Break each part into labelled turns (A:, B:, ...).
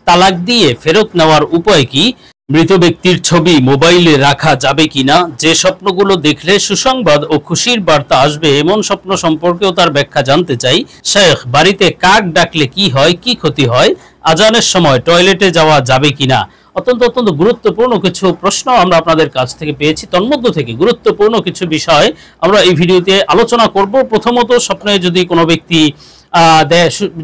A: তালাক দিয়ে ফেরত নেওয়ার উপায় কি? মৃত ব্যক্তির ছবি মোবাইলে রাখা যাবে কিনা? যে স্বপ্নগুলো দেখলে সুসংবাদ ও খুশির বার্তা আসবে এমন স্বপ্ন সম্পর্কেও তার ব্যাখ্যা জানতে চাই। শেখ, বাড়িতে কাক ডাকলে কি হয়, কি ক্ষতি হয়? আজানের সময় টয়লেটে যাওয়া যাবে কিনা? অত্যন্ত গুরুত্বপূর্ণ কিছু প্রশ্ন আমরা আপনাদের কাছ থেকে পেয়েছি। তন্মধ্য থেকে গুরুত্বপূর্ণ কিছু বিষয় আমরা এই ভিডিওতে আলোচনা করব। প্রথমত, স্বপ্নে যদি কোনো ব্যক্তি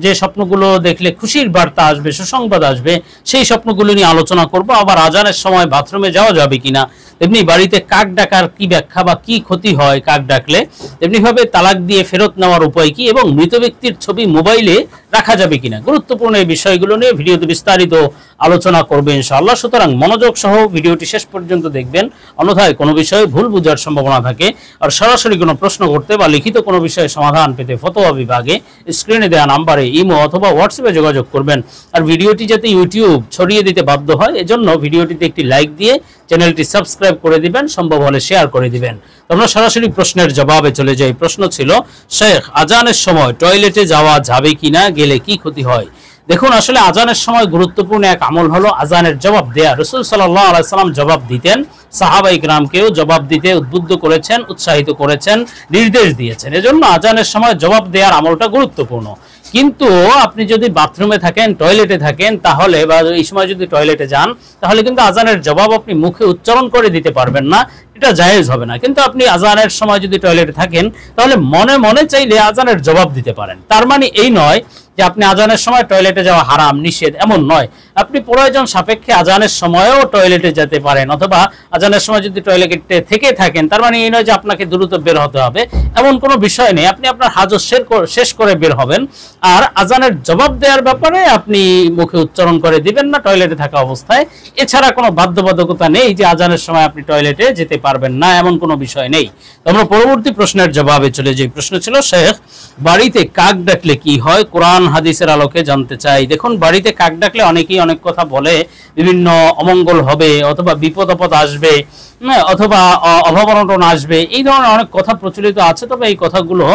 A: যে স্বপ্নগুলো দেখলে খুশির বার্তা আসবে, সুসংবাদ আসবে, সেই স্বপ্নগুলো নিয়ে আলোচনা করব। আবার আজানের সময় বাথরুমে যাওয়া যাবে কিনা, তেমনি বাড়িতে কাক ডাকার কি ব্যাখ্যা বা কি ক্ষতি হয় কাক ডাকলে, তেমনিভাবে তালাক দিয়ে ফেরত নেওয়ার উপায় কি এবং মৃত ব্যক্তির ছবি মোবাইলে রাখা যাবে কিনা, গুরুত্বপূর্ণ এই বিষয়গুলো নিয়ে ভিডিওতে বিস্তারিত আলোচনা করবে ইনশাআল্লাহ। সুতরাং মনোযোগ সহ ভিডিওটি শেষ পর্যন্ত দেখবেন, অন্যথায় কোনো বিষয়ে ভুল বোঝার সম্ভাবনা থাকে। আর সরাসরি কোনো প্রশ্ন করতে বা লিখিত কোনো বিষয়ে সমাধান পেতে ফতোয়া বিভাগে স্ক্রিনে দেওয়া নাম্বারে ইমো অথবা হোয়াটসঅ্যাপে যোগাযোগ করবেন। আর ভিডিওটি যাতে ইউটিউব ছড়িয়ে দিতে বাধ্য হয়, এজন্য ভিডিওটিতে একটি লাইক দিয়ে চ্যানেলটি সাবস্ক্রাইব করে দিবেন, সম্ভব হলে শেয়ার করে দিবেন। আমরা সরাসরি প্রশ্নের জবাবে চলে যাই। প্রশ্ন ছিল, শেখ, আজানের সময় টয়লেটে যাওয়া যাবে কিনা, গেলে কি ক্ষতি হয়? দেখুন, আসলে আজানের সময় গুরুত্বপূর্ণ এক আমল হলো আজানের জবাব দেয়া। রাসূল সাল্লাল্লাহু আলাইহি সাল্লাম জবাব দিতেন, সাহাবায়ে কিরামকেও জবাব দিতে উদ্বুদ্ধ করেছেন, উৎসাহিত করেছেন, নির্দেশ দিয়েছেন। এজন্য আজানের সময় জবাব দেওয়ার আমলটা গুরুত্বপূর্ণ। কিন্তু আপনি যদি বাথরুমে থাকেন, টয়লেটে থাকেন, তাহলে বা এই সময় যদি টয়লেটে যান, তাহলে কিন্তু আজানের জবাব আপনি মুখে উচ্চারণ করে দিতে পারবেন না, এটা জায়েজ হবে না। কিন্তু আপনি আজানের সময় যদি টয়লেটে থাকেন, তাহলে মনে মনে চাইলে আজানের জবাব দিতে পারেন। তার মানে এই নয় যে আপনি আজানের সময় টয়লেটে যাওয়া হারাম, নিষেধ, এমন নয়। আপনি প্রয়োজন সাপেক্ষে আজানের সময়ও টয়লেটে যেতে পারেন, অথবা আজানের সময় যদি টয়লেটে থেকে থাকেন, তার মানে এই নয় যে আপনাকে দ্রুত বের হতে হবে, এমন কোনো বিষয় নেই। আপনি আপনার হাজত শেষ করে বের হবেন। আর আজানের জবাব দেওয়ার ব্যাপারে আপনি মুখে উচ্চারণ করে দিবেন না টয়লেটে থাকা অবস্থায়। এছাড়া কোনো বাধ্যবাধকতা নেই যে আজানের সময় আপনি টয়লেটে যেতে পারবেন না, এমন কোনো বিষয় নেই। আমরা পরবর্তী প্রশ্নের জবাবে চলে যাই। প্রশ্ন ছিল, শেখ, বাড়িতে কাক ডাকলে কি হয়, কোরআন হাদিসের আলোকে জানতে চাই। দেখুন, বাড়িতে কাক ডাকলে অনেকেই অনেক কথা বলে, বিভিন্ন অমঙ্গল হবে, অথবা বিপদ আপদ আসবে, অথবা অভাব অনটন আসবে, এই ধরনের অনেক কথা প্রচলিত আছে। তবে এই কথাগুলো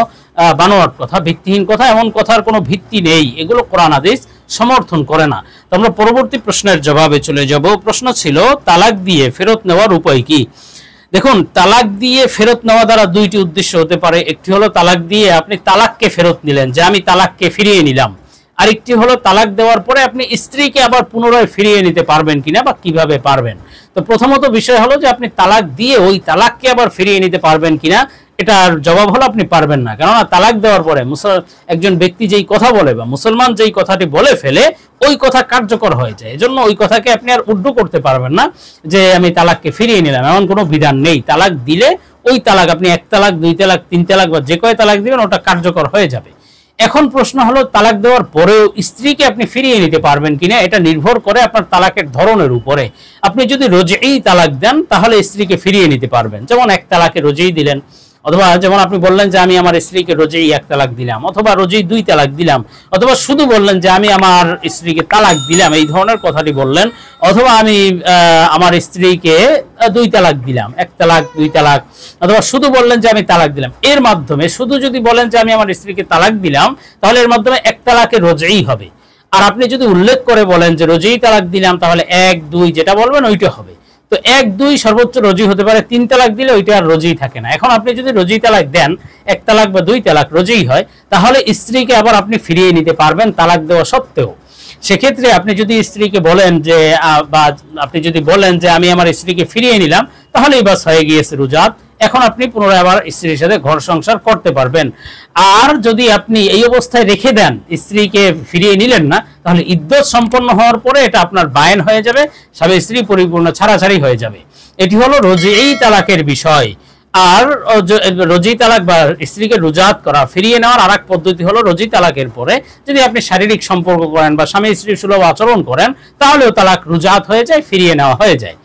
A: বানোয়াট কথা, ভিত্তিহীন কথা, এমন কথার কোনো ভিত্তি নেই, এগুলো কোরআন হাদিস সমর্থন করে না। তো আমরা পরবর্তী প্রশ্নের জবাবে চলে যাব। প্রশ্ন ছিল, তালাক দিয়ে ফেরত নেওয়ার উপায় কি? দেখুন, তালাক দিয়ে ফেরত নেওয়া দ্বারা দুইটি উদ্দেশ্য হতে পারে। একটি হলো তালাক দিয়ে আপনি তালাককে ফেরত নিলেন, যে আমি তালাককে ফিরিয়ে নিলাম। আরেকটি হলো তালাক দেওয়ার পরে আপনি স্ত্রীকে আবার পুনরায় ফিরিয়ে নিতে পারবেন কিনা বা কিভাবে পারবেন। তো প্রথমত বিষয় হলো যে আপনি তালাক দিয়ে ওই তালাককে আবার ফিরিয়ে নিতে পারবেন কিনা, এটার জবাব হলো আপনি পারবেন না। কেননা তালাক দেওয়ার পরে একজন ব্যক্তি যেই কথা বলে বা মুসলমান যেই কথাটি বলে ফেলে, ওই কথা কার্যকর হয়ে যায়। এজন্য ওই কথাকে আপনি আর উড্ডু করতে পারবেন না যে আমি তালাককে ফিরিয়ে নিলাম, এমন কোনো বিধান নেই। তালাক দিলে ওই তালাক, আপনি এক তালাক, দুই তালাক, তিন তালাক বা যে কয় তালাক দিবেন, ওটা কার্যকর হয়ে যাবে। এখন প্রশ্ন হলো, তালাক দেওয়ার পরেও স্ত্রীকে আপনি ফিরিয়ে নিতে পারবেন কিনা, এটা নির্ভর করে আপনার তালাকের ধরনের উপরে। আপনি যদি রোজেই তালাক দেন, তাহলে স্ত্রীকে ফিরিয়ে নিতে পারবেন। যেমন এক তালাকে রোজেই দিলেন, অথবা যেমন আপনি বললেন যে আমি আমার স্ত্রীকে রোজেই এক তালাক দিলাম, অথবা রোজেই দুই তালাক দিলাম, অথবা শুধু বললেন যে আমি আমার স্ত্রীকে তালাক দিলাম, এই ধরনের কথাটি বললেন, অথবা আমি আমার স্ত্রীকে দুই তালাক দিলাম, এক তালাক, দুই তালাক, অথবা শুধু বললেন যে আমি তালাক দিলাম। এর মাধ্যমে শুধু যদি বলেন যে আমি আমার স্ত্রীকে তালাক দিলাম, তাহলে এর মাধ্যমে এক তালাকে রোজেই হবে। আর আপনি যদি উল্লেখ করে বলেন যে রোজেই তালাক দিলাম, তাহলে এক, দুই যেটা বলবেন ওইটা হবে। তো এক, দুই সর্বোচ্চ রোজি হতে পারে, তিন তালাক দিলে ওইটা আর রোজি থাকে না। এখন আপনি যদি রোজি তালাক দেন, এক তালাক বা দুই তালাক রোজি হয়, তাহলে স্ত্রীকে আবার আপনি ফিরিয়ে নিতে পারবেন তালাক দেওয়া সত্ত্বেও। সেক্ষেত্রে আপনি যদি স্ত্রীকে বলেন যে বা আপনি যদি বলেন যে আমি আমার স্ত্রীকে ফিরিয়ে নিলাম, তাহলেই বাস হয়ে গিয়েছে রুজাত। এখন আপনি পুনরায় আবার স্ত্রীর সাথে ঘর সংসার করতে পারবেন। আর যদি আপনি এই অবস্থায় রেখে দেন, স্ত্রীকে ফিরিয়ে নিলেন না, তাহলে ইদ্দত সম্পন্ন হওয়ার পরে এটা আপনার বায়েন হয়ে যাবে, স্বামী স্ত্রী পরিপূর্ণ ছাড়াছাড়ি হয়ে যাবে। এটি হলো রোজেই তালাকের বিষয়। আর রোজি তালাক বা স্ত্রীকে রুজাত করা, ফিরিয়ে নেওয়ার আরেক পদ্ধতি হলো রোজি তালাকের পরে যদি আপনি শারীরিক সম্পর্ক করেন বা স্বামী স্ত্রী সুলভ আচরণ করেন, তাহলেও তালাক রুজাত হয়ে যায়, ফিরিয়ে নেওয়া হয়ে যায়।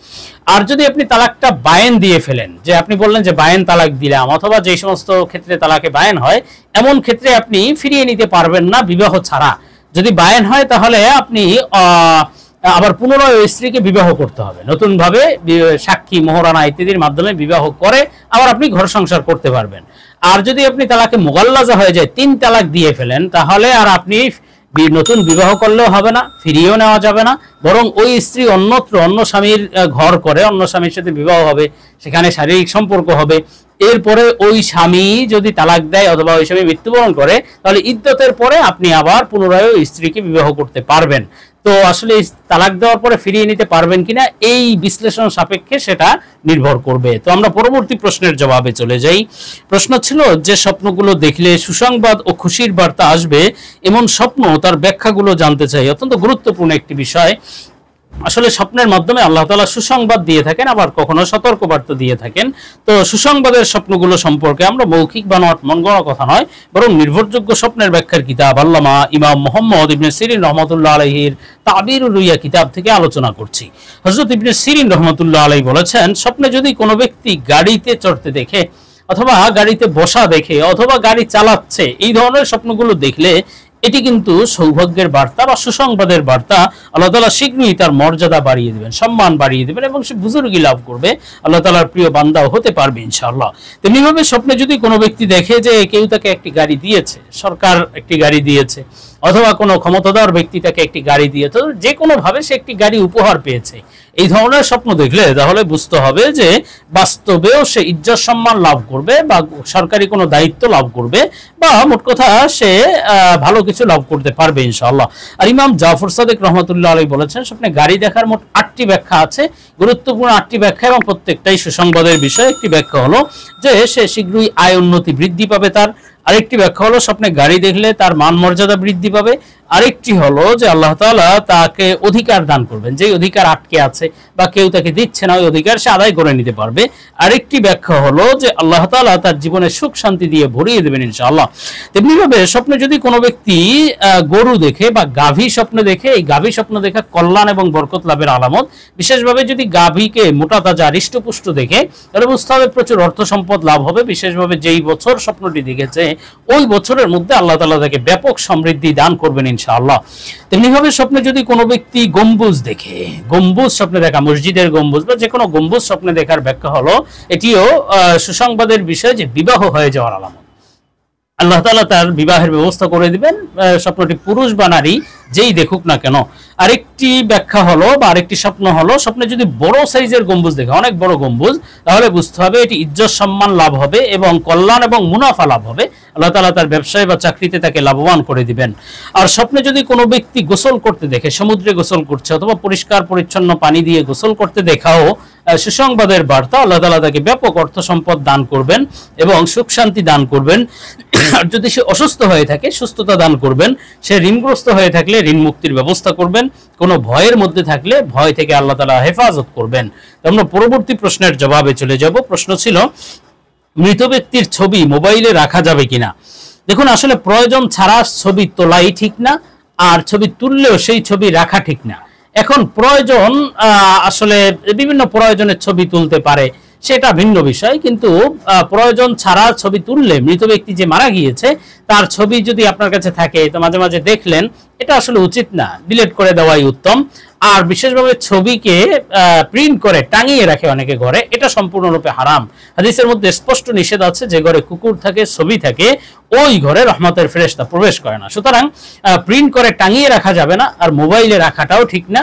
A: আর যদি আপনি তালাকটা বায়েন দিয়ে ফেলেন, যে আপনি বললেন যে বায়েন তালাক দিলাম, অথবা যে সমস্ত ক্ষেত্রে তালাকে বায়েন হয়, এমন ক্ষেত্রে আপনি ফিরিয়ে নিতে পারবেন না বিবাহ ছাড়া। যদি বায়েন হয়, তাহলে আপনি আবার পুনরায় ওই স্ত্রীকে বিবাহ করতে হবে, নতুন ভাবে সাক্ষী, মোহরানা ইত্যাদির মাধ্যমে বিবাহ করে আবার আপনি ঘর সংসার করতে পারবেন। আর যদি আপনি তালাকে মুগাল্লাজা হয়ে যায়, তিন তালাক দিয়ে ফেলেন, তাহলে আর আপনি নতুন বিবাহ করলেও হবে না, ফিরিয়েও নেওয়া যাবে না, বরং ওই স্ত্রী অন্যত্র অন্য স্বামীর ঘর করে অন্য স্বামীর সাথে বিবাহ হবে, সেখানে শারীরিক সম্পর্ক হবে। এরপরে ওই স্বামী যদি তালাক দেয় অথবা ওই স্বামী মৃত্যুবরণ করে, তাহলে ইদ্যতের পরে আপনি আবার পুনরায় ওই স্ত্রীকে বিবাহ করতে পারবেন। তো আসলে তালাক দেওয়ার পরে ফিরিয়ে নিতে পারবেন কিনা এই বিশ্লেষণ সাপেক্ষে সেটা নির্ভর করবে। তো আমরা পরবর্তী প্রশ্নের জবাবে চলে যাই। প্রশ্ন ছিল, যে স্বপ্নগুলো দেখলে সুসংবাদ ও খুশির বার্তা আসবে এমন স্বপ্ন তার ব্যাখ্যাগুলো জানতে চাই। অত্যন্ত গুরুত্বপূর্ণ একটি বিষয়। আসলে স্বপ্নের মাধ্যমে আল্লাহ তাআলা সুসংবাদ দিয়ে থাকেন, আবার কখনো সতর্ক বার্তা দিয়ে থাকেন। তো সুসংবাদের স্বপ্নগুলো সম্পর্কে আমরা মৌখিক বানোয়াট মন গড়া কথা নয়, বরং নির্ভরযোগ্য স্বপ্নের ব্যাখ্যার কিতাব আল্লামা ইমাম মুহাম্মদ ইবনে সিরিন রহমাতুল্লাহ আলাইহির তাবিরুর রুইয়া কিতাব থেকে আলোচনা করছি। হযরত ইবনে সিরিন রহমাতুল্লাহ আলাইহি বলেছেন, স্বপ্নে যদি কোনো ব্যক্তি গাড়িতে চড়তে দেখে অথবা গাড়িতে বসা দেখে অথবা গাড়ি চালাচ্ছে, এই ধরনের স্বপ্নগুলো দেখলে এটি কিন্তু সৌভাগ্যের বার্তা বা সুসংবাদের বার্তা। আল্লাহ তাআলা শীঘ্রই তার মর্যাদা বাড়িয়ে দিবেন, সম্মান বাড়িয়ে দিবেন এবং সে বুজুর্গি লাভ করবে, আল্লাহ তাআলার প্রিয় বান্দাও হতে পারবে ইনশাআল্লাহ। তেমনিভাবে স্বপ্নে যদি কোনো ব্যক্তি দেখে যে কেউ তাকে একটি গাড়ি দিয়েছে, সরকার একটি গাড়ি দিয়েছে অথবা কোনো ক্ষমতাধর ব্যক্তি তাকে একটি গাড়ি দিয়েছে, যে কোনোভাবে সে একটি গাড়ি উপহার পেয়েছে, এই ধরনের স্বপ্ন দেখলে তাহলে বুঝতে হবে যে বাস্তবেও সে ইজ্জত সম্মান লাভ করবে বা সরকারি কোনো দায়িত্ব লাভ করবে বা মোট কথা সে ভালো কিছু লাভ করতে পারবে ইনশাআল্লাহ। আর ইমাম জাফর সাদিক রহমাতুল্লাহ আলাইহি বলেছেন, স্বপ্নে গাড়ি দেখার মোট 8টি ব্যাখ্যা আছে, গুরুত্বপূর্ণ 8টি ব্যাখ্যা এবং প্রত্যেকটাই সুসংবাদের বিষয়। একটি ব্যাখ্যা হলো যে সে শীঘ্রই আয় উন্নতি বৃদ্ধি পাবে তার, আরেকটি ব্যাখ্যা হলো স্বপ্নে গাড়ি দেখলে তার মান মর্যাদা বৃদ্ধি পাবে, আরেকটি হলো যে আল্লাহ তাআলা তাকে অধিকার দান করবেন, যে অধিকার আটকে আছে বা কেউ তাকে দিচ্ছে না ওই অধিকার সে আদায় করে নিতে পারবে, আরেকটি ব্যাখ্যা হলো যে আল্লাহ তাআলা তার জীবনে সুখ শান্তি দিয়ে ভরিয়ে দেবেন ইনশাআল্লাহ। তেমনিভাবে স্বপ্নে যদি কোনো ব্যক্তি গরু দেখে বা গাভী স্বপ্ন দেখে, এই গাভী স্বপ্ন দেখা কল্যাণ এবং বরকত লাভের আলামত। বিশেষভাবে যদি গাভীকে মোটা তাজা হৃষ্টপুষ্ট দেখে তাহলে বুঝতে হবে প্রচুর অর্থ সম্পদ লাভ হবে। বিশেষভাবে যেই বছর স্বপ্নটি দেখেছে ওই বছরের মধ্যে আল্লাহ তাআলা তাকে ব্যাপক সমৃদ্ধি দান করবেন ইনশাআল্লাহ। তেমনিভাবে স্বপ্নে যদি কোনো ব্যক্তি গম্বুজ দেখে, গম্বুজ স্বপ্নে দেখা, মসজিদের গম্বুজ বা যে কোনো গম্বুজ স্বপ্নে দেখার ব্যাখ্যা হলো এটিও সুসংবাদের বিষয় যে বিবাহ হয়ে যাওয়ার আলামত। আল্লাহ তাআলা তার বিবাহের ব্যবস্থা করে দিবেন, স্বপ্নটি পুরুষ বা নারী যেই দেখুক না কেন। আরেকটি ব্যাখ্যা হলো বা আরেকটি স্বপ্ন হলো স্বপ্নে যদি বড় সাইজের গম্বুজ দেখে, অনেক বড় গম্বুজ, তাহলে বুঝতে হবে এটি ইজ্জত সম্মান লাভ হবে এবং কল্যাণ এবং মুনাফা লাভ হবে। আল্লাহ তাআলা তার ব্যবসায় বা চাকরিতে তাকে লাভবান করে দিবেন। আর স্বপ্নে যদি কোনো ব্যক্তি গোসল করতে দেখে, সমুদ্রে গোসল করছে অথবা পরিষ্কার পরিচ্ছন্ন পানি দিয়ে গোসল করতে দেখাও সুসংবাদের বার্তা। আল্লাহ তাআলা তাকে ব্যাপক অর্থ সম্পদ দান করবেন এবং সুখ শান্তি দান করবেন। আর যদি সে অসুস্থ হয়ে থাকে সুস্থতা দান করবেন, সে ঋণগ্রস্ত হয়ে থাকলে ঋণ মুক্তির ব্যবস্থা করবেন, কোনো ভয়ের মধ্যে থাকলে ভয় থেকে আল্লাহ তাআলা হেফাজত করবেন। আমরা পরবর্তী প্রশ্নের জবাবে চলে যাব। প্রশ্ন ছিল, মৃত ব্যক্তির ছবি মোবাইলে রাখা যাবে কিনা। দেখুন, আসলে প্রয়োজন ছাড়া ছবি তোলাই ঠিক না, আর ছবি তুললেও সেই ছবি রাখা ঠিক না। এখন প্রয়োজন, আসলে বিভিন্ন প্রয়োজনের ছবি তুলতে পারে, সেটা ভিন্ন বিষয়, কিন্তু প্রয়োজন ছাড়া ছবি তুললে মৃত ব্যক্তি যে মারা গিয়েছে তার ছবি যদি আপনার কাছে থাকে তো মাঝে মাঝে দেখলেন, এটা আসলে উচিত না, ডিলিট করে দেওয়াই উত্তম। আর বিশেষভাবে ছবিকে প্রিন্ট করে টাঙিয়ে রাখে অনেকে ঘরে, এটা সম্পূর্ণরূপে হারাম। হাদিসের মধ্যে স্পষ্ট নিষেধ আছে, যে ঘরে কুকুর থাকে, ছবি থাকে, ওই ঘরে রহমতের ফেরেশতা প্রবেশ করে না। সুতরাং প্রিন্ট করে টাঙিয়ে রাখা যাবে না, আর মোবাইলে রাখাটাও ঠিক না।